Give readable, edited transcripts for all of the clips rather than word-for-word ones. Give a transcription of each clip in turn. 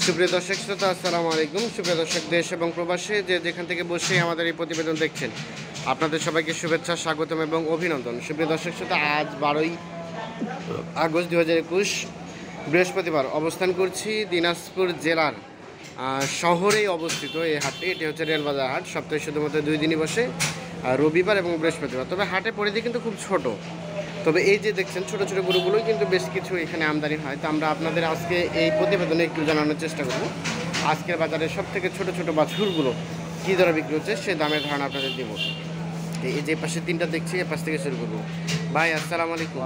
সুপ্রিয় দর্শক শ্রোতা, আসসালামু আলাইকুম। সুপ্রিয় দর্শক, দেশ এবং প্রবাসে যে যেখান থেকে বসে আমাদের এই প্রতিবেদন দেখছেন, আপনাদের সবাইকে শুভেচ্ছা, স্বাগতম এবং অভিনন্দন। সুপ্রিয় দর্শক শ্রোতা, আজ 12ই আগস্ট 2021 বৃহস্পতিবার অবস্থান করছি দিনাজপুর জেলার শহরেই অবস্থিত এই হাটটি। এটি হচ্ছে রেলবাজার হাট। সপ্তাহে শুধুমাত্র 2 দিনই বসে, রবিবার এবং বৃহস্পতিবার। তবে হাটের পরিধি কিন্তু খুব ছোট। তবে এই যে দেখছেন ছোট ছোট গরুগুলোই কিন্তু বেশ কিছু এখানে আমদানি হয়। তো আমরা আপনাদের আজকে এই প্রতিবেদনে একটু জানানোর চেষ্টা করব আজকের বাজারে সব থেকে ছোট ছোট বাছুরগুলো কী দরে বিক্রি হচ্ছে সে দামের ধারণা আপনাদের দেব। এই যে পাশে তিনটা দেখছি, এ পাশ থেকে শুরু করবো। ভাই আসসালামু আলাইকুম।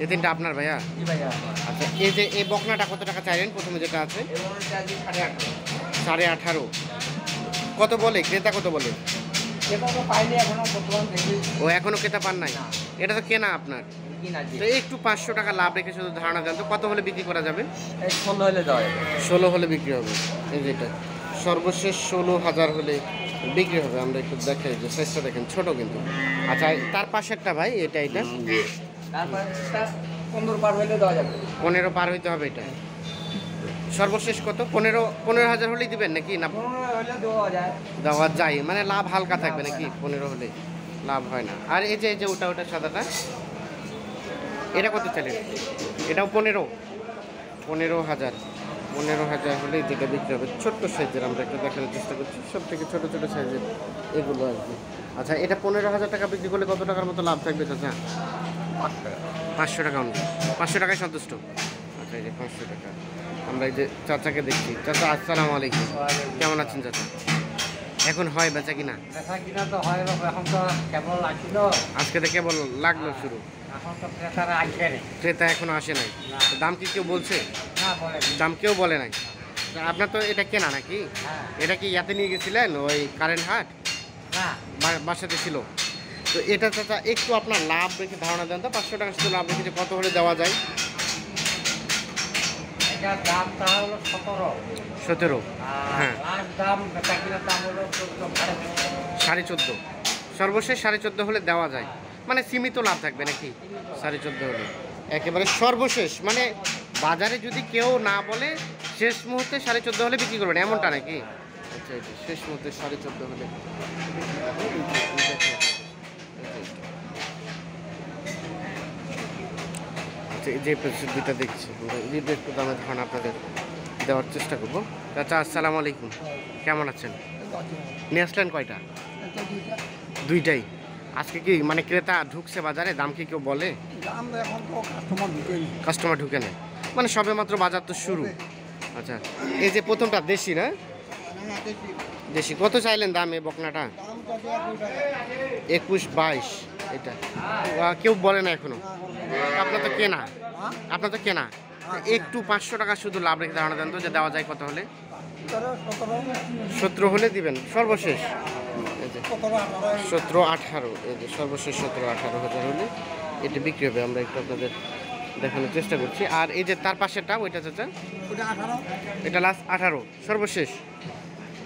এই তিনটা আপনার ভাইয়া? আচ্ছা, এই যে এই বকনাটা কত টাকা চাইলেন? প্রথমে যেটা আছে 18.5। কত বলে ক্রেতা? কত বলে? ও এখনো ক্রেতা পান নাই? এটা তো কেনা আপনার। তো একটু 500 টাকা লাভ রেখে শুধু ধারণা দেন তো, কত হলে বিক্রি করা যাবে? 16 হলে বিক্রি হবে। এই যেটা সর্বশেষ 16,000 হলে বিক্রি হবে। আমরা একটু দেখাই যে সাইজটা দেখেন, ছোট কিন্তু। আচ্ছা, তার পাশেরটা ভাই, এটা 15 পার হইতে হবে। এটা সর্বশেষ কত? 15,000 হলেই দিবেন নাকি? না দেওয়া যায়, মানে লাভ হালকা থাকবে নাকি? 15 হলে লাভ হয় না। আর এই যে ওটা সাদাটা, এটা কত চাইলেন? এটাও 15,000 হলে যেটা বিক্রি হবে। ছোট্ট সাইজের আমরা একটু দেখানোর চেষ্টা করছি, সব থেকে ছোটো ছোটো সাইজের এগুলো আর কি। আচ্ছা, এটা 15,000 টাকা বিক্রি করলে কত টাকার মতো লাভ থাকবে চাচা? 500 টাকা। 500 টাকায় সন্তুষ্ট? আচ্ছা, এই যে 500 টাকা। আমরা এই যে চাচাকে দেখছি। চাচা আসসালামু আলাইকুম, কেমন আছেন চাচা? এখন হয় বেচা কিনা? তো হয়, এখন তো কেবল আসছিল, আজকে তো কেবল লাগলো শুরু। এখন তো ক্রেতারা আসবে না। ক্রেতা এখনো আসে নাই। দাম কি কেউ বলছে? না, বলে দাম কেউ বলে নাই। আপনার তো এটা কেনা নাকি? হ্যাঁ। এটা কি ইয়াতে নিয়ে গেছিলেন ওই কারেন্ট হাট? না, বাসাতে ছিল। তো এটা চাচা একটু আপনার লাভ রেখে ধারণা দেন তো, 500 টাকা শুধু লাভ রেখে কত হলে দেওয়া যায়? এটার দামটা হলো 17। হ্যাঁ, লাস্ট দাম বেচা কিনার দাম হলো 14.5। সর্বশেষ 14.5 হলে দেওয়া যায়, মানে সীমিত লাভ থাকবে নাকি? 14.5 হলে একেবারে সর্বশেষ, মানে বাজারে যদি কেউ না বলে শেষ মুহূর্তে 14.5 হলে বিক্রি করবেন, এমনটা নাকি? আচ্ছা, এই যে শেষ মুহূর্তে 14.5 হলে। আচ্ছা, এই যে দুইটা দেখছি, এই একটু দামের ধারণা আপনাদের দেওয়ার চেষ্টা করবো। চাচা আসসালামু আলাইকুম, কেমন আছেন? নিয়ে আসলেন কয়টা? দুইটাই। আজকে কি মানে ক্রেতা ঢুকছে বাজারে? দাম কি কেউ বলে? কাস্টমার ঢুকে নেই, মানে সবে মাত্র বাজার তো শুরু। আচ্ছা, এই যে প্রথমটা দেশি না? দেশি। কত চাইলেন দাম এই বকনাটা? 21-22। এটা কেউ বলে না এখনো? আপনার তো কেনা? আপনার তো কেনা। একটু 500 টাকা শুধু লাভ রেখে ধারণা দেন তো, যে দেওয়া যায় কত হলে? 17 হলে দিবেন সর্বশেষ? 17-18। এই যে সর্বশেষ 17-18 হাজার হলে এটা বিক্রি হবে। আমরা একটু আপনাদের দেখানোর চেষ্টা করছি। আর এই যে তার পাশেরটা, ওইটা চাচা? এটা লাস্ট 18 সর্বশেষ।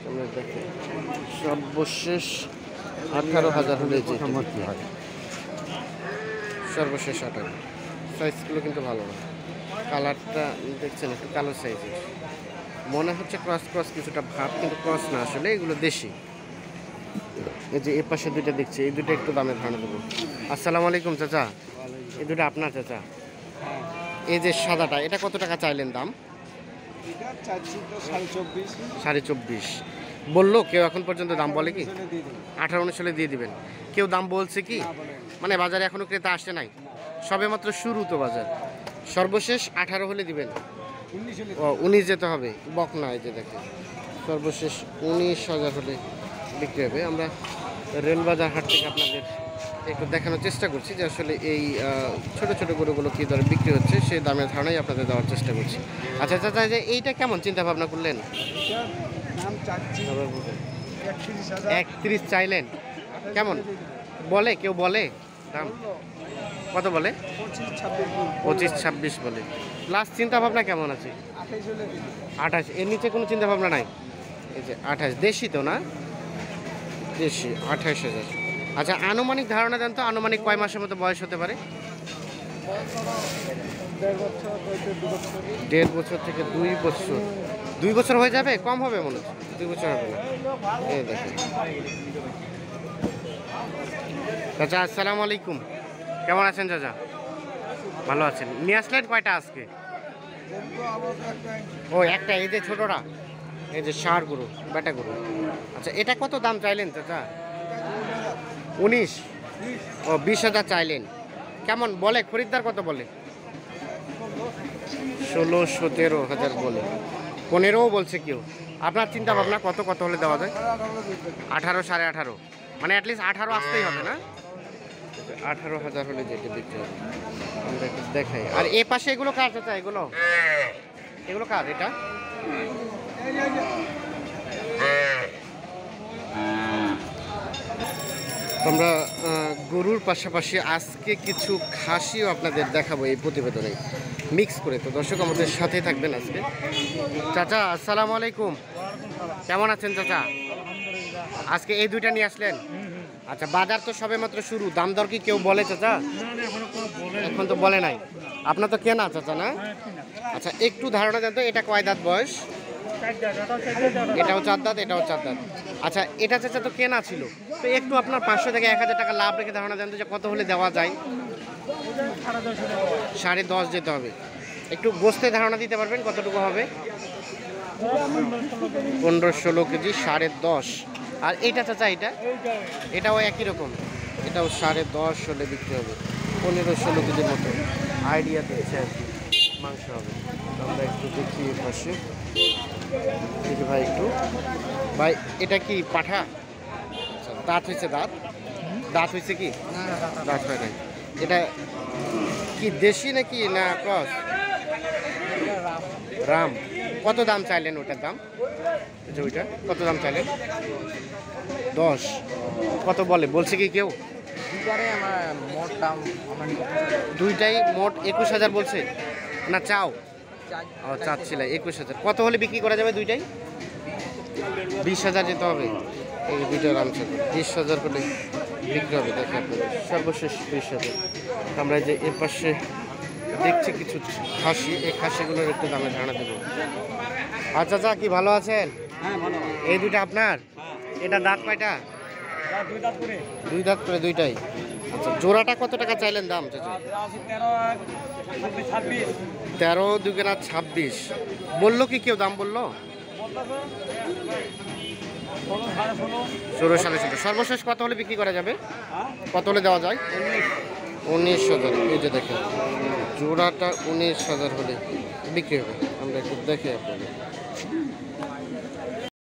আমরা দেখি সর্বশেষ 18,000 হলে যে সর্বশেষ 18। সাইজগুলো কিন্তু ভালো না, কালারটা দেখছেন একটু কালো সাইজের, মনে হচ্ছে ক্রস কিছুটা ভাব, কিন্তু ক্রস না, আসলে এগুলো দেশি। এই যে এ পাশে দুইটা দেখছি, এই দুটো একটু দামের ধারণা দেবো। আসসালামু আলাইকুম চাচা, এই দুটো আপনার চাচা? এই যে সাদাটা, এটা কত টাকা চাইলেন দাম? 24.5 বললো কেউ? এখন পর্যন্ত দাম বলে কি? 18-19 হলে দিয়ে দিবেন। কেউ দাম বলছে কি? মানে বাজারে এখনো ক্রেতা আসে নাই, সবে মাত্র শুরু তো বাজার। সর্বশেষ 18 হলে দিবেন? 19 যেতে হবে। বকনা এই যে দেখেন, সর্বশেষ 19,000 হলে বিক্রি হবে। আমরা রেলবাজার হাট থেকে আপনাদের একটু দেখানোর চেষ্টা করছি যে আসলে এই ছোট ছোট গরুগুলো কী দরে বিক্রি হচ্ছে, সেই দামের ধারণাই আপনাদের দেওয়ার চেষ্টা করছি। আচ্ছা চাচা, যে এইটা কেমন চিন্তা ভাবনা করলেন? 31 চাইলেন? কেমন বলে কেউ? বলে দাম কত বলে? 25-26 বলে। লাস্ট চিন্তা ভাবনা কেমন আছে? 28। এর নিচে কোনো চিন্তা ভাবনা নাই? এই যে 28। দেশি তো না? দেশি। 28,000। আচ্ছা, আনুমানিক ধারণা দেন তো, আনুমানিক কয় মাসের মতো বয়স হতে পারে? 1.5 বছর থেকে 2 বছর। 2 বছর হয়ে যাবে, কম হবে মনে হচ্ছে। 2 বছর হবে না। এই দেখেন চাচা, আসসালামু আলাইকুম। কেমন আছেন চাচা? ভালো আছেন। নিয়ে আসলেন কয়টা আজকে? ও একটা, এই যে ছোটরা, এই যে ষাঁড় গরু, বেটা গরু। আচ্ছা, এটা কত দাম চাইলেন চাচা? 19। ও 20,000 চাইলেন। কেমন বলে খরিদ্দার, কত বলে? 16-17,000 বলে। 15ও বলছে কেউ। আপনার চিন্তা ভাবনা কত কত হলে দেওয়া যায়? 18, 18.5, মানে অ্যাটলিস্ট 18 আসতেই হবে না? 18,000 হলে যেটা বিক্রি হবে। আমরা একটু দেখাই। আর এ পাশে এগুলো কার চাচা? এগুলো এগুলো কার? এটা আমরা গরুর পাশাপাশি আজকে কিছু খাসিও আপনাদের দেখাবো এই প্রতিবেদনে মিক্স করে। তো দর্শক আমাদের সাথেই থাকবেন আজকে। চাচা, আসসালামু আলাইকুম। কেমন আছেন চাচা? আজকে এই দুইটা নিয়ে আসলেন? আচ্ছা, বাজার তো সবে মাত্র শুরু। দাম দর কি কেউ বলে চাচা? এখন তো বলে নাই। আপনার তো কেনা চাচা না? আচ্ছা, একটু ধারণা দেন তো, এটা কয় দাঁত বয়স? এটাও 4 দাঁত, এটাও 4 দাঁত। আচ্ছা, এটা চাচা তো কেনা ছিল, তো একটু আপনার 500 থেকে 1000 টাকা লাভ রেখে ধারণা দেন তো, যে কত হলে দেওয়া যায়? 10.5 যেতে হবে। একটু গোস্তে ধারণা দিতে পারবেন কতটুকু হবে? 15-16 কেজি, 10.5। আর এইটা চাচা, এটাও একই রকম, এটাও 10.5 হলে বিক্রি হবে। 15-16 কেজির মতো আইডিয়া দিচ্ছে আর কি মাংস হবে। আমরা একটু দেখি পাশে। দেখি ভাই একটু। ভাই, এটা কি পাঠা? আচ্ছা, দাঁত হয়েছে? দাঁত হয়েছে কি? দাঁত হয় নাই। এটা কি দেশি নাকি না ক্রস? রাম। কত দাম চাইলেন ওটার দাম? যে ওইটা কত দাম চাইলেন? 10। কত বলছে কি কেউ? মোট দাম দুইটাই মোট 21,000 বলছে না? চাও? ও, চাচ্ছিল 21,000। কত হলে বিক্রি করা যাবে দুইটাই? 20,000 যেতে হবে। এই দুইটা রামছে 20,000 করে বিক্রি হবে। দেখে আপনাদের সর্বশেষ 20,000। আমরা যে এর পাশে দেখছি কিছু খাসি, এই খাসিগুলোর একটু দামে ধারণা দেবো। আচ্ছা চাচা, কি ভালো আছেন? এই দুইটা আপনার? এটা দাঁত কয়টা? 2 দাঁত করে দুইটাই। আচ্ছা, জোড়াটা কত টাকা চাইলেন দাম চাচা? 13, 2 কেনা 26। বললো কি কেউ দাম বললো? 16, 16.5। সর্বশেষ কত হলে বিক্রি করা যাবে? কত হলে দেওয়া যায়? 19,000। এই যে দেখেন, জোড়াটা 19,000 হলে বিক্রি হবে। আমরা একটু দেখি আপনাদের।